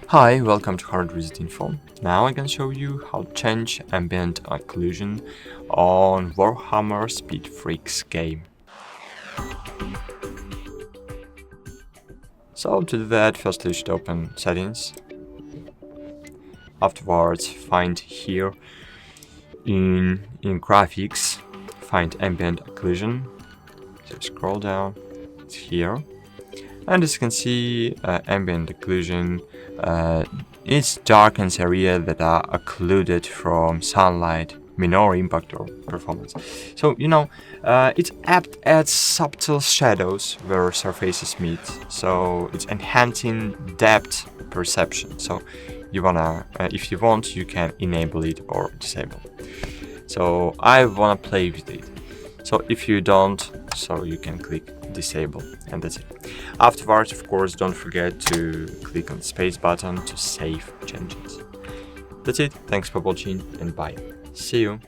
Hi, welcome to HardReset.Info. Now I can show you how to change Ambient Occlusion on Warhammer Speed Freaks game. So to do that, first you should open Settings. Afterwards, find here in Graphics, find Ambient Occlusion. So scroll down, it's here. And as you can see, Ambient Occlusion it darkens areas that are occluded from sunlight, minor impact or performance. So, it adds subtle shadows where surfaces meet. So it's enhancing depth perception. So if you want, you can enable it or disable. So I wanna play with it. So if you don't, so you can click disable, and that's it. Afterwards, of course, don't forget to click on the space button to save changes. That's it. Thanks for watching and bye. See you.